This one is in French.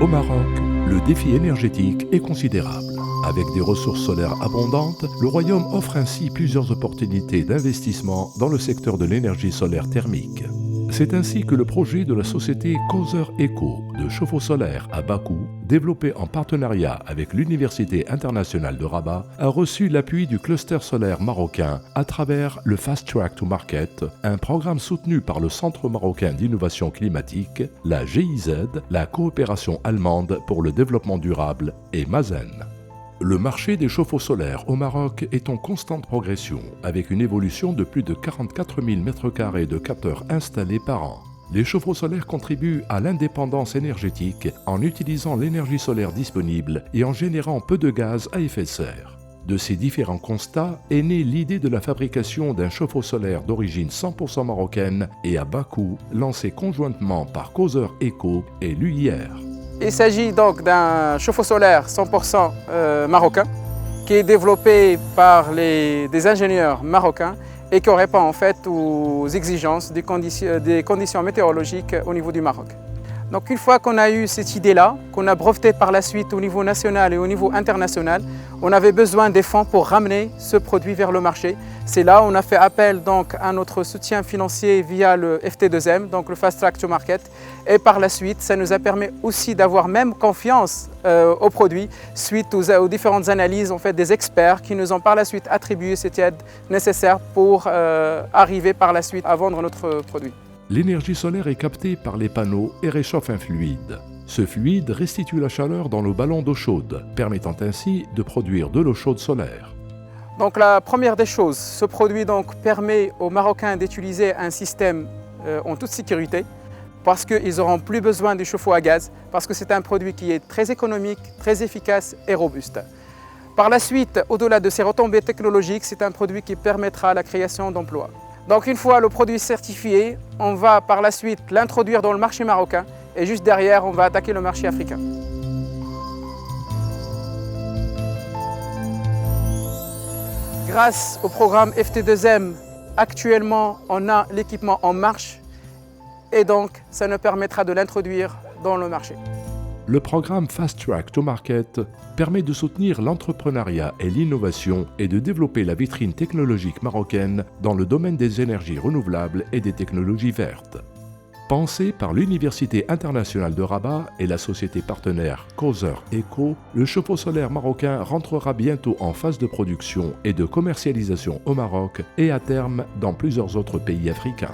Au Maroc, le défi énergétique est considérable. Avec des ressources solaires abondantes, le royaume offre ainsi plusieurs opportunités d'investissement dans le secteur de l'énergie solaire thermique. C'est ainsi que le projet de la société Causeur Eco de chauffe-eau solaire à bas coût, développé en partenariat avec l'Université internationale de Rabat, a reçu l'appui du cluster solaire marocain à travers le Fast Track to Market, un programme soutenu par le Centre marocain d'innovation climatique, la GIZ, la coopération allemande pour le développement durable et Mazen. Le marché des chauffe-eau solaires au Maroc est en constante progression, avec une évolution de plus de 44 000 m² de capteurs installés par an. Les chauffe-eau solaires contribuent à l'indépendance énergétique en utilisant l'énergie solaire disponible et en générant peu de gaz à effet de serre. De ces différents constats est née l'idée de la fabrication d'un chauffe-eau solaire d'origine 100% marocaine et à bas coût, lancé conjointement par Causeur Eco et l'UIR. Il s'agit donc d'un chauffe-eau solaire 100% marocain qui est développé par des ingénieurs marocains et qui répond en fait aux exigences des conditions météorologiques au niveau du Maroc. Donc une fois qu'on a eu cette idée-là, qu'on a breveté par la suite au niveau national et au niveau international, on avait besoin des fonds pour ramener ce produit vers le marché. C'est là où on a fait appel donc à notre soutien financier via le FT2M, donc le Fast Track to Market. Et par la suite, ça nous a permis aussi d'avoir même confiance au produit suite aux différentes analyses en fait, des experts qui nous ont par la suite attribué cette aide nécessaire pour arriver par la suite à vendre notre produit. L'énergie solaire est captée par les panneaux et réchauffe un fluide. Ce fluide restitue la chaleur dans le ballon d'eau chaude, permettant ainsi de produire de l'eau chaude solaire. Donc la première des choses, ce produit donc permet aux Marocains d'utiliser un système en toute sécurité parce qu'ils n'auront plus besoin du chauffe-eau à gaz, parce que c'est un produit qui est très économique, très efficace et robuste. Par la suite, au-delà de ces retombées technologiques, c'est un produit qui permettra la création d'emplois. Donc une fois le produit certifié, on va par la suite l'introduire dans le marché marocain et juste derrière, on va attaquer le marché africain. Grâce au programme FT2M, actuellement, on a l'équipement en marche et donc ça nous permettra de l'introduire dans le marché. Le programme Fast Track to Market permet de soutenir l'entrepreneuriat et l'innovation et de développer la vitrine technologique marocaine dans le domaine des énergies renouvelables et des technologies vertes. Pensé par l'Université internationale de Rabat et la société partenaire Causeur Eco, le chauffe-eau solaire marocain rentrera bientôt en phase de production et de commercialisation au Maroc et à terme dans plusieurs autres pays africains.